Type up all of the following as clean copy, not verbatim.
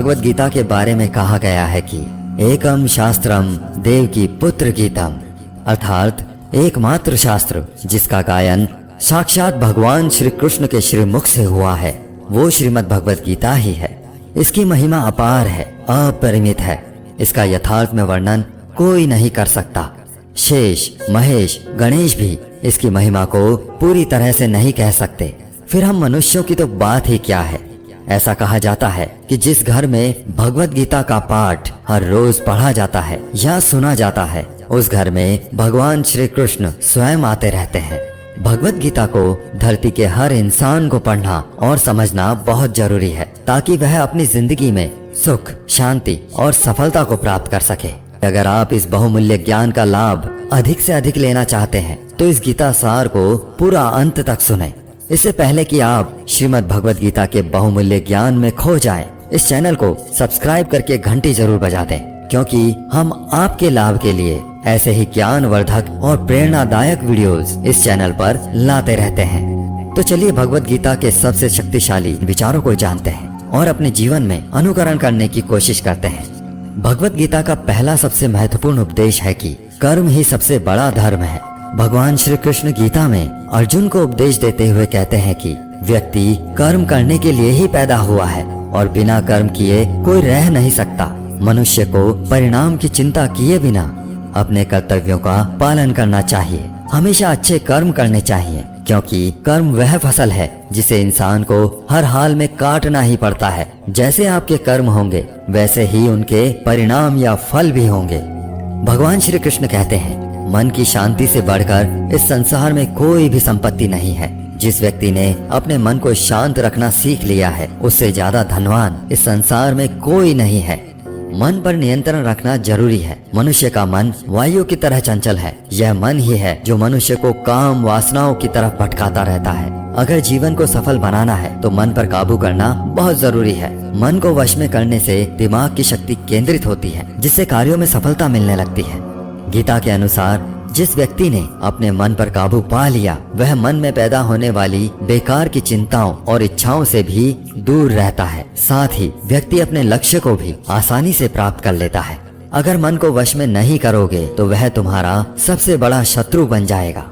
भगवत गीता के बारे में कहा गया है कि एकम शास्त्रम देव की पुत्र गीतम, अर्थात एकमात्र शास्त्र जिसका गायन साक्षात भगवान श्री कृष्ण के श्रीमुख से हुआ है वो श्रीमद् भगवत गीता ही है। इसकी महिमा अपार है, अपरिमित है। इसका यथार्थ में वर्णन कोई नहीं कर सकता। शेष, महेश, गणेश भी इसकी महिमा को पूरी तरह से नहीं कह सकते। फिर हम मनुष्यों की तो बात ही क्या है। ऐसा कहा जाता है कि जिस घर में भगवत गीता का पाठ हर रोज पढ़ा जाता है या सुना जाता है, उस घर में भगवान श्री कृष्ण स्वयं आते रहते हैं। भगवत गीता को धरती के हर इंसान को पढ़ना और समझना बहुत जरूरी है, ताकि वह अपनी जिंदगी में सुख, शांति और सफलता को प्राप्त कर सके। अगर आप इस बहुमूल्य ज्ञान का लाभ अधिक से अधिक लेना चाहते हैं तो इस गीता सार को पूरा अंत तक सुनें। इससे पहले कि आप श्रीमद् भगवत गीता के बहुमूल्य ज्ञान में खो जाएं, इस चैनल को सब्सक्राइब करके घंटी जरूर बजा दें, क्योंकि हम आपके लाभ के लिए ऐसे ही ज्ञानवर्धक और प्रेरणादायक वीडियोस इस चैनल पर लाते रहते हैं। तो चलिए भगवत गीता के सबसे शक्तिशाली विचारों को जानते हैं और अपने जीवन में अनुकरण करने की कोशिश करते हैं। भगवत गीता का पहला सबसे महत्वपूर्ण उपदेश है कि कर्म ही सबसे बड़ा धर्म है। भगवान श्री कृष्ण गीता में अर्जुन को उपदेश देते हुए कहते हैं कि व्यक्ति कर्म करने के लिए ही पैदा हुआ है और बिना कर्म किए कोई रह नहीं सकता। मनुष्य को परिणाम की चिंता किए बिना अपने कर्तव्यों का पालन करना चाहिए। हमेशा अच्छे कर्म करने चाहिए, क्योंकि कर्म वह फसल है जिसे इंसान को हर हाल में काटना ही पड़ता है। जैसे आपके कर्म होंगे वैसे ही उनके परिणाम या फल भी होंगे। भगवान श्री कृष्ण कहते हैं, मन की शांति से बढ़कर इस संसार में कोई भी संपत्ति नहीं है। जिस व्यक्ति ने अपने मन को शांत रखना सीख लिया है, उससे ज्यादा धनवान इस संसार में कोई नहीं है। मन पर नियंत्रण रखना जरूरी है। मनुष्य का मन वायु की तरह चंचल है। यह मन ही है जो मनुष्य को काम वासनाओं की तरफ भटकाता रहता है। अगर जीवन को सफल बनाना है तो मन पर काबू करना बहुत जरूरी है। मन को वश में करने से दिमाग की शक्ति केंद्रित होती है, जिससे कार्यों में सफलता मिलने लगती है। गीता के अनुसार जिस व्यक्ति ने अपने मन पर काबू पा लिया, वह मन में पैदा होने वाली बेकार की चिंताओं और इच्छाओं से भी दूर रहता है। साथ ही व्यक्ति अपने लक्ष्य को भी आसानी से प्राप्त कर लेता है। अगर मन को वश में नहीं करोगे तो वह तुम्हारा सबसे बड़ा शत्रु बन जाएगा।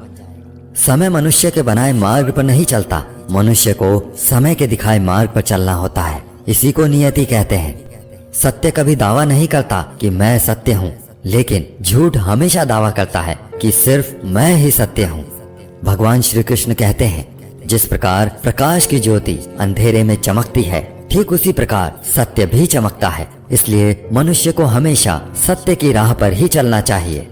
समय मनुष्य के बनाए मार्ग पर नहीं चलता, मनुष्य को समय के दिखाए मार्ग पर चलना होता है। इसी को नियति कहते हैं। सत्य कभी दावा नहीं करता कि मैं सत्य हूँ, लेकिन झूठ हमेशा दावा करता है कि सिर्फ मैं ही सत्य हूँ। भगवान श्री कृष्ण कहते हैं, जिस प्रकार प्रकाश की ज्योति अंधेरे में चमकती है, ठीक उसी प्रकार सत्य भी चमकता है। इसलिए मनुष्य को हमेशा सत्य की राह पर ही चलना चाहिए।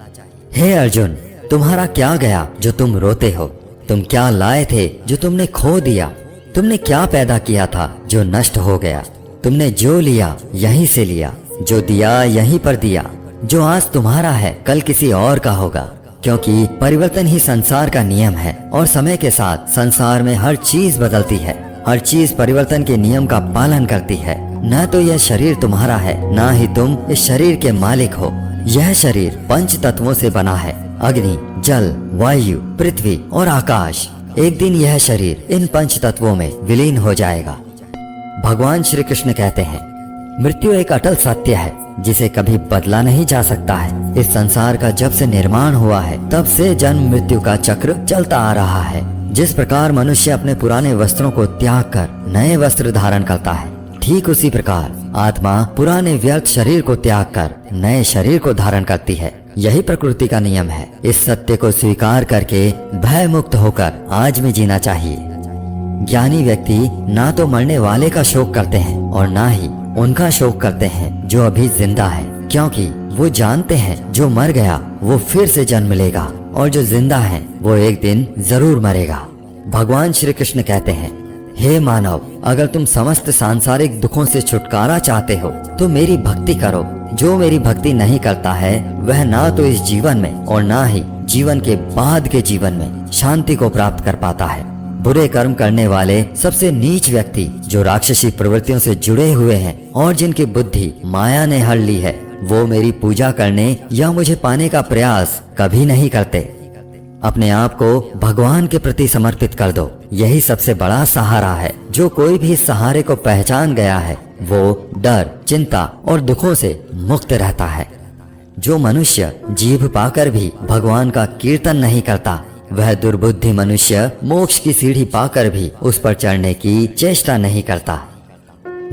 हे अर्जुन, तुम्हारा क्या गया जो तुम रोते हो? तुम क्या लाए थे जो तुमने खो दिया? तुमने क्या पैदा किया था जो नष्ट हो गया? तुमने जो लिया यहीं से लिया, जो दिया यहीं पर दिया। जो आज तुम्हारा है कल किसी और का होगा, क्योंकि परिवर्तन ही संसार का नियम है और समय के साथ संसार में हर चीज बदलती है। हर चीज परिवर्तन के नियम का पालन करती है। न तो यह शरीर तुम्हारा है, न ही तुम इस शरीर के मालिक हो। यह शरीर 5 तत्वों से बना है, अग्नि, जल, वायु, पृथ्वी और आकाश। एक दिन यह शरीर इन 5 तत्वों में विलीन हो जाएगा। भगवान श्री कृष्ण कहते हैं, मृत्यु एक अटल सत्य है जिसे कभी बदला नहीं जा सकता है। इस संसार का जब से निर्माण हुआ है तब से जन्म मृत्यु का चक्र चलता आ रहा है। जिस प्रकार मनुष्य अपने पुराने वस्त्रों को त्याग कर नए वस्त्र धारण करता है, ठीक उसी प्रकार आत्मा पुराने व्यर्थ शरीर को त्याग कर नए शरीर को धारण करती है। यही प्रकृति का नियम है। इस सत्य को स्वीकार करके भय मुक्त होकर आज में जीना चाहिए। ज्ञानी व्यक्ति ना तो मरने वाले का शोक करते हैं और ना ही उनका शोक करते हैं जो अभी जिंदा है, क्योंकि वो जानते हैं जो मर गया वो फिर से जन्म लेगा और जो जिंदा है वो एक दिन जरूर मरेगा। भगवान श्री कृष्ण कहते हैं, हे मानव, अगर तुम समस्त सांसारिक दुखों से छुटकारा चाहते हो तो मेरी भक्ति करो। जो मेरी भक्ति नहीं करता है वह ना तो इस जीवन में और ना ही जीवन के बाद के जीवन में शांति को प्राप्त कर पाता है। बुरे कर्म करने वाले सबसे नीच व्यक्ति जो राक्षसी प्रवृत्तियों से जुड़े हुए हैं और जिनकी बुद्धि माया ने हर ली है, वो मेरी पूजा करने या मुझे पाने का प्रयास कभी नहीं करते। अपने आप को भगवान के प्रति समर्पित कर दो। यही सबसे बड़ा सहारा है। जो कोई भी इस सहारे को पहचान गया है वो डर, चिंता और दुखों से मुक्त रहता है। जो मनुष्य जीभ पाकर भी भगवान का कीर्तन नहीं करता, वह दुर्बुद्धि मनुष्य मोक्ष की सीढ़ी पाकर भी उस पर चढ़ने की चेष्टा नहीं करता।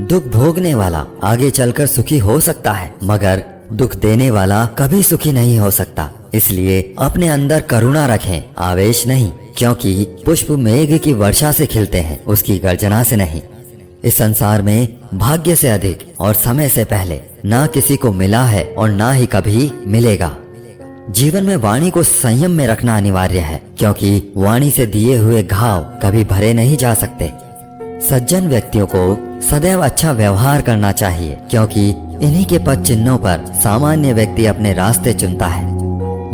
दुख भोगने वाला आगे चलकर सुखी हो सकता है, मगर दुख देने वाला कभी सुखी नहीं हो सकता। इसलिए अपने अंदर करुणा रखें, आवेश नहीं, क्योंकि पुष्प मेघ की वर्षा से खिलते हैं, उसकी गर्जना से नहीं। इस संसार में भाग्य से अधिक और समय से पहले ना किसी को मिला है और ना ही कभी मिलेगा। जीवन में वाणी को संयम में रखना अनिवार्य है, क्योंकि वाणी से दिए हुए घाव कभी भरे नहीं जा सकते। सज्जन व्यक्तियों को सदैव अच्छा व्यवहार करना चाहिए, क्योंकि इन्हीं के पद चिन्हों पर सामान्य व्यक्ति अपने रास्ते चुनता है।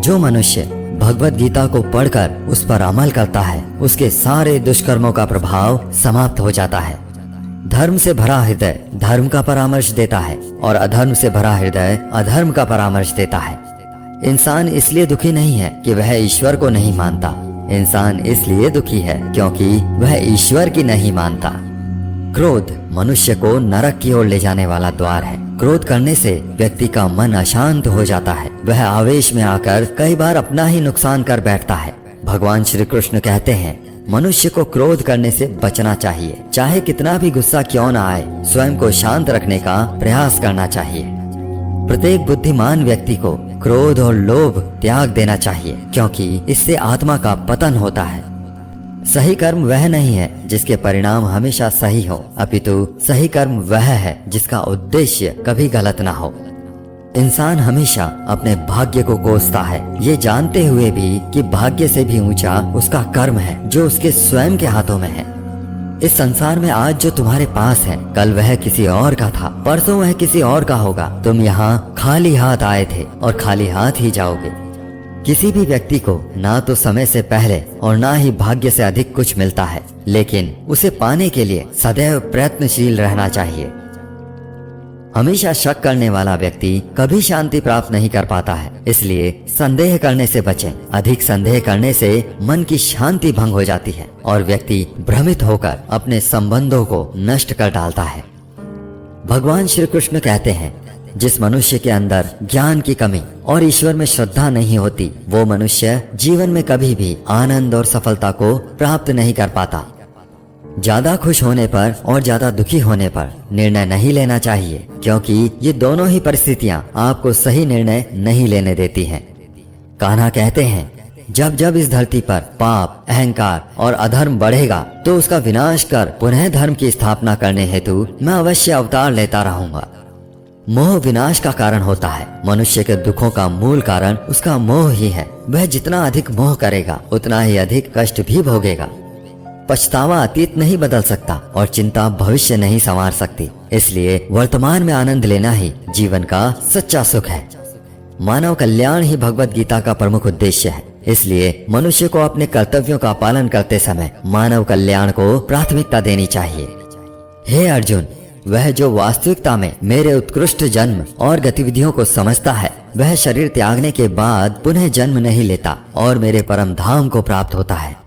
जो मनुष्य भगवत गीता को पढ़कर उस पर अमल करता है, उसके सारे दुष्कर्मों का प्रभाव समाप्त हो जाता है। धर्म से भरा हृदय धर्म का परामर्श देता है और अधर्म से भरा हृदय अधर्म का परामर्श देता है। इंसान इसलिए दुखी नहीं है कि वह ईश्वर को नहीं मानता, इंसान इसलिए दुखी है क्योंकि वह ईश्वर की नहीं मानता। क्रोध मनुष्य को नरक की ओर ले जाने वाला द्वार है। क्रोध करने से व्यक्ति का मन अशांत हो जाता है, वह आवेश में आकर कई बार अपना ही नुकसान कर बैठता है। भगवान श्री कृष्ण कहते हैं, मनुष्य को क्रोध करने से बचना चाहिए। चाहे कितना भी गुस्सा क्यों न आए, स्वयं को शांत रखने का प्रयास करना चाहिए। प्रत्येक बुद्धिमान व्यक्ति को क्रोध और लोभ त्याग देना चाहिए, क्योंकि इससे आत्मा का पतन होता है। सही कर्म वह नहीं है जिसके परिणाम हमेशा सही हो, अपितु सही कर्म वह है जिसका उद्देश्य कभी गलत ना हो। इंसान हमेशा अपने भाग्य को कोसता है, ये जानते हुए भी कि भाग्य से भी ऊंचा उसका कर्म है जो उसके स्वयं के हाथों में है। इस संसार में आज जो तुम्हारे पास है, कल वह किसी और का था, परसों वह किसी और का होगा। तुम यहाँ खाली हाथ आए थे और खाली हाथ ही जाओगे। किसी भी व्यक्ति को ना तो समय से पहले और ना ही भाग्य से अधिक कुछ मिलता है, लेकिन उसे पाने के लिए सदैव प्रयत्नशील रहना चाहिए। हमेशा शक करने वाला व्यक्ति कभी शांति प्राप्त नहीं कर पाता है, इसलिए संदेह करने से बचें। अधिक संदेह करने से मन की शांति भंग हो जाती है और व्यक्ति भ्रमित होकर अपने संबंधों को नष्ट कर डालता है। भगवान श्री कृष्ण कहते हैं, जिस मनुष्य के अंदर ज्ञान की कमी और ईश्वर में श्रद्धा नहीं होती, वो मनुष्य जीवन में कभी भी आनंद और सफलता को प्राप्त नहीं कर पाता। ज्यादा खुश होने पर और ज्यादा दुखी होने पर निर्णय नहीं लेना चाहिए, क्योंकि ये दोनों ही परिस्थितियां आपको सही निर्णय नहीं लेने देती हैं। कान्हा कहते हैं, जब जब इस धरती पर पाप, अहंकार और अधर्म बढ़ेगा, तो उसका विनाश कर पुनः धर्म की स्थापना करने हेतु मैं अवश्य अवतार लेता रहूंगा। मोह विनाश का कारण होता है। मनुष्य के दुखों का मूल कारण उसका मोह ही है। वह जितना अधिक मोह करेगा, उतना ही अधिक कष्ट भी भोगेगा। पछतावा अतीत नहीं बदल सकता और चिंता भविष्य नहीं संवार सकती। इसलिए वर्तमान में आनंद लेना ही जीवन का सच्चा सुख है। मानव कल्याण ही भगवत गीता का प्रमुख उद्देश्य है। इसलिए मनुष्य को अपने कर्तव्यों का पालन करते समय मानव कल्याण को प्राथमिकता देनी चाहिए। हे अर्जुन, वह जो वास्तविकता में मेरे उत्कृष्ट जन्म और गतिविधियों को समझता है, वह शरीर त्यागने के बाद पुनः जन्म नहीं लेता और मेरे परम धाम को प्राप्त होता है।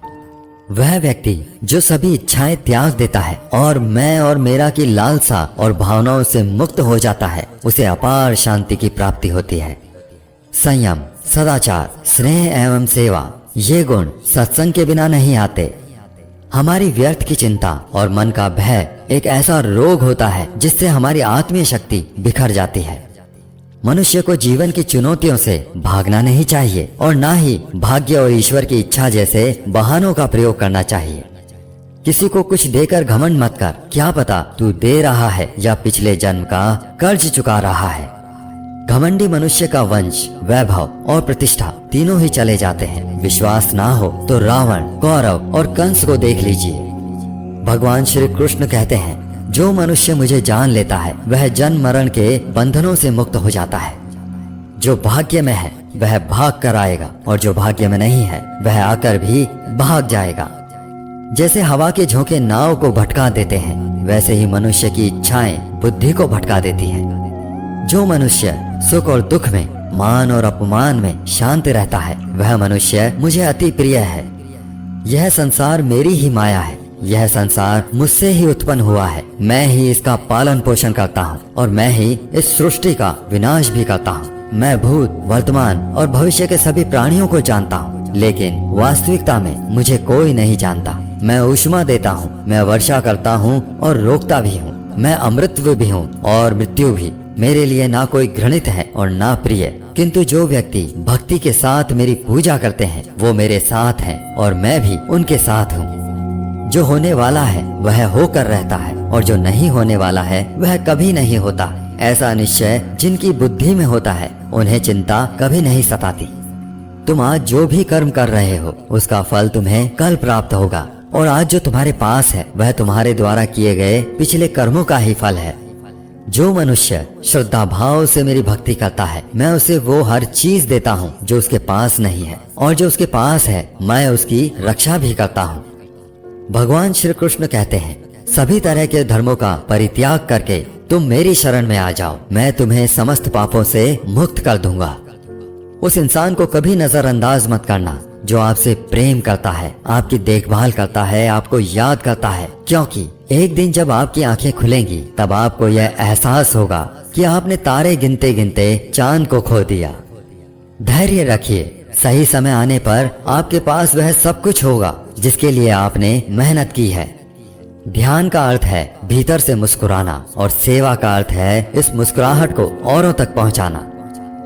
वह व्यक्ति जो सभी इच्छाएं त्याग देता है और मैं और मेरा की लालसा और भावनाओं से मुक्त हो जाता है, उसे अपार शांति की प्राप्ति होती है। संयम, सदाचार, स्नेह एवं सेवा, ये गुण सत्संग के बिना नहीं आते। हमारी व्यर्थ की चिंता और मन का भय एक ऐसा रोग होता है जिससे हमारी आत्मीय शक्ति बिखर जाती है। मनुष्य को जीवन की चुनौतियों से भागना नहीं चाहिए और ना ही भाग्य और ईश्वर की इच्छा जैसे बहानों का प्रयोग करना चाहिए। किसी को कुछ देकर घमंड मत कर, क्या पता तू दे रहा है या पिछले जन्म का कर्ज चुका रहा है। घमंडी मनुष्य का वंश, वैभव और प्रतिष्ठा तीनों ही चले जाते हैं। विश्वास ना हो तो रावण, कौरव और कंस को देख लीजिए। भगवान श्री कृष्ण कहते हैं, जो मनुष्य मुझे जान लेता है वह जन्म मरण के बंधनों से मुक्त हो जाता है। जो भाग्य में है वह भाग कर आएगा और जो भाग्य में नहीं है वह आकर भी भाग जाएगा। जैसे हवा के झोंके नाव को भटका देते हैं, वैसे ही मनुष्य की इच्छाएं बुद्धि को भटका देती हैं। जो मनुष्य सुख और दुख में, मान और अपमान में शांत रहता है, वह मनुष्य मुझे अति प्रिय है। यह संसार मेरी ही माया है, यह संसार मुझसे ही उत्पन्न हुआ है, मैं ही इसका पालन पोषण करता हूँ और मैं ही इस सृष्टि का विनाश भी करता हूँ। मैं भूत, वर्तमान और भविष्य के सभी प्राणियों को जानता हूँ, लेकिन वास्तविकता में मुझे कोई नहीं जानता। मैं ऊष्मा देता हूँ, मैं वर्षा करता हूँ और रोकता भी हूँ। मैं अमृतत्व भी हूँ और मृत्यु भी। मेरे लिए ना कोई घृणित है और ना प्रिय, किंतु जो व्यक्ति भक्ति के साथ मेरी पूजा करते हैं वो मेरे साथ हैं और मैं भी उनके साथ हूँ। जो होने वाला है वह होकर रहता है और जो नहीं होने वाला है वह कभी नहीं होता। ऐसा निश्चय जिनकी बुद्धि में होता है उन्हें चिंता कभी नहीं सताती। तुम आज जो भी कर्म कर रहे हो उसका फल तुम्हें कल प्राप्त होगा और आज जो तुम्हारे पास है वह तुम्हारे द्वारा किए गए पिछले कर्मों का ही फल है। जो मनुष्य श्रद्धा भाव से मेरी भक्ति करता है मैं उसे वो हर चीज देता हूँ जो उसके पास नहीं है, और जो उसके पास है मैं उसकी रक्षा भी करता हूँ। भगवान श्री कृष्ण कहते हैं, सभी तरह के धर्मों का परित्याग करके तुम मेरी शरण में आ जाओ, मैं तुम्हें समस्त पापों से मुक्त कर दूंगा। उस इंसान को कभी नजरअंदाज मत करना जो आपसे प्रेम करता है, आपकी देखभाल करता है, आपको याद करता है, क्योंकि एक दिन जब आपकी आंखें खुलेंगी तब आपको यह एहसास होगा कि आपने तारे गिनते गिनते चांद को खो दिया। धैर्य रखिए, सही समय आने पर आपके पास वह सब कुछ होगा जिसके लिए आपने मेहनत की है। ध्यान का अर्थ है भीतर से मुस्कुराना और सेवा का अर्थ है इस मुस्कुराहट को औरों तक पहुंचाना।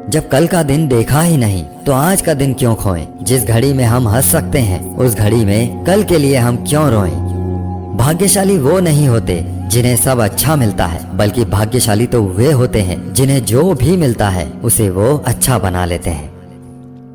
जब कल का दिन देखा ही नहीं तो आज का दिन क्यों खोएं? जिस घड़ी में हम हंस सकते हैं उस घड़ी में कल के लिए हम क्यों रोएं? भाग्यशाली वो नहीं होते जिन्हें सब अच्छा मिलता है, बल्कि भाग्यशाली तो वे होते हैं जिन्हें जो भी मिलता है उसे वो अच्छा बना लेते हैं।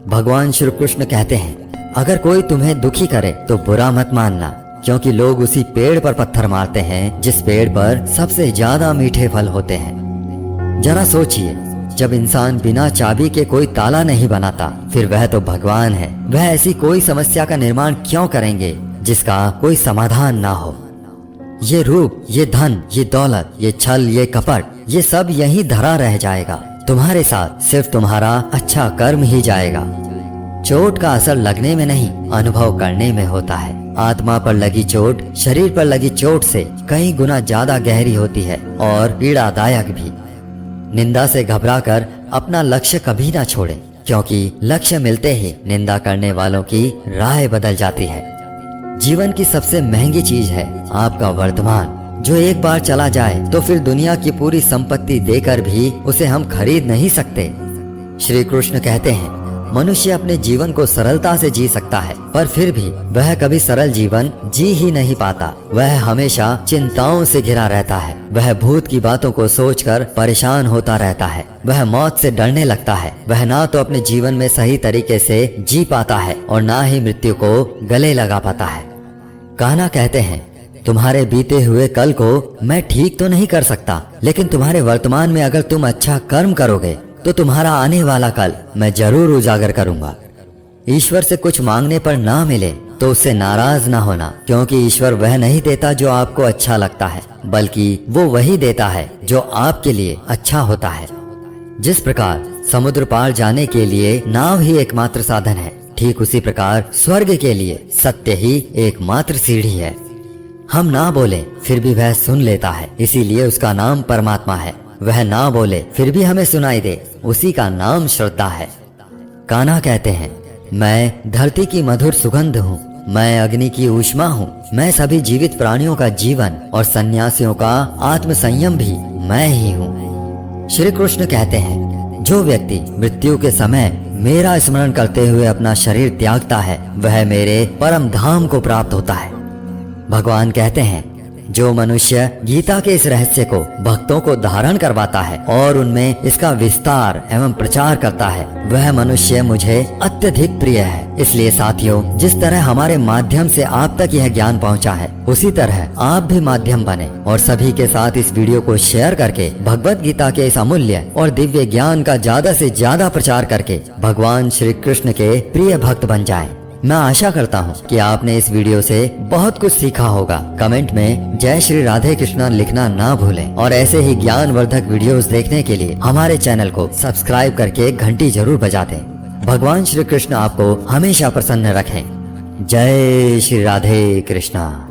भगवान श्री कृष्ण कहते हैं, अगर कोई तुम्हें दुखी करे तो बुरा मत मानना, क्योंकि लोग उसी पेड़ पर पत्थर मारते हैं जिस पेड़ पर सबसे ज्यादा मीठे फल होते हैं। जरा सोचिए, जब इंसान बिना चाबी के कोई ताला नहीं बनाता फिर वह तो भगवान है, वह ऐसी कोई समस्या का निर्माण क्यों करेंगे जिसका कोई समाधान ना हो? ये रूप, ये धन, ये दौलत, ये छल, ये कपट, ये सब यहीं धरा रह जाएगा। तुम्हारे साथ सिर्फ तुम्हारा अच्छा कर्म ही जाएगा। चोट का असर लगने में नहीं, अनुभव करने में होता है। आत्मा पर लगी चोट शरीर पर लगी चोट से कई गुना ज्यादा गहरी होती है और पीड़ादायक भी। निंदा से घबराकर अपना लक्ष्य कभी ना छोड़ें, क्योंकि लक्ष्य मिलते ही निंदा करने वालों की राह बदल जाती है। जीवन की सबसे महंगी चीज है आपका वर्तमान, जो एक बार चला जाए तो फिर दुनिया की पूरी संपत्ति देकर भी उसे हम खरीद नहीं सकते। श्री कृष्ण कहते हैं, मनुष्य अपने जीवन को सरलता से जी सकता है, पर फिर भी वह कभी सरल जीवन जी ही नहीं पाता। वह हमेशा चिंताओं से घिरा रहता है। वह भूत की बातों को सोचकर परेशान होता रहता है। वह मौत से डरने लगता है। वह ना तो अपने जीवन में सही तरीके से जी पाता है और ना ही मृत्यु को गले लगा पाता है। कान्हा कहते हैं, तुम्हारे बीते हुए कल को मैं ठीक तो नहीं कर सकता, लेकिन तुम्हारे वर्तमान में अगर तुम अच्छा कर्म करोगे तो तुम्हारा आने वाला कल मैं जरूर उजागर करूंगा। ईश्वर से कुछ मांगने पर ना मिले तो उससे नाराज ना होना, क्योंकि ईश्वर वह नहीं देता जो आपको अच्छा लगता है, बल्कि वो वही देता है जो आपके लिए अच्छा होता है। जिस प्रकार समुद्र पार जाने के लिए नाव ही एकमात्र साधन है, ठीक उसी प्रकार स्वर्ग के लिए सत्य ही एकमात्र सीढ़ी है। हम ना बोले फिर भी वह सुन लेता है, इसीलिए उसका नाम परमात्मा है। वह ना बोले फिर भी हमें सुनाई दे, उसी का नाम श्रद्धा है। कान्हा कहते हैं, मैं धरती की मधुर सुगंध हूँ, मैं अग्नि की ऊष्मा हूँ, मैं सभी जीवित प्राणियों का जीवन और सन्यासियों का आत्म संयम भी मैं ही हूँ। श्री कृष्ण कहते हैं, जो व्यक्ति मृत्यु के समय मेरा स्मरण करते हुए अपना शरीर त्यागता है वह मेरे परम धाम को प्राप्त होता है। भगवान कहते हैं, जो मनुष्य गीता के इस रहस्य को भक्तों को धारण करवाता है और उनमें इसका विस्तार एवं प्रचार करता है वह मनुष्य मुझे अत्यधिक प्रिय है। इसलिए साथियों, जिस तरह हमारे माध्यम से आप तक यह ज्ञान पहुंचा है उसी तरह आप भी माध्यम बने और सभी के साथ इस वीडियो को शेयर करके भगवत गीता के इस अमूल्य और दिव्य ज्ञान का ज्यादा से ज्यादा प्रचार करके भगवान श्री कृष्ण के प्रिय भक्त बन जाएं। मैं आशा करता हूँ कि आपने इस वीडियो से बहुत कुछ सीखा होगा। कमेंट में जय श्री राधे कृष्णा लिखना ना भूलें और ऐसे ही ज्ञानवर्धक वीडियोस देखने के लिए हमारे चैनल को सब्सक्राइब करके घंटी जरूर बजा दें। भगवान श्री कृष्ण आपको हमेशा प्रसन्न रखें। जय श्री राधे कृष्णा।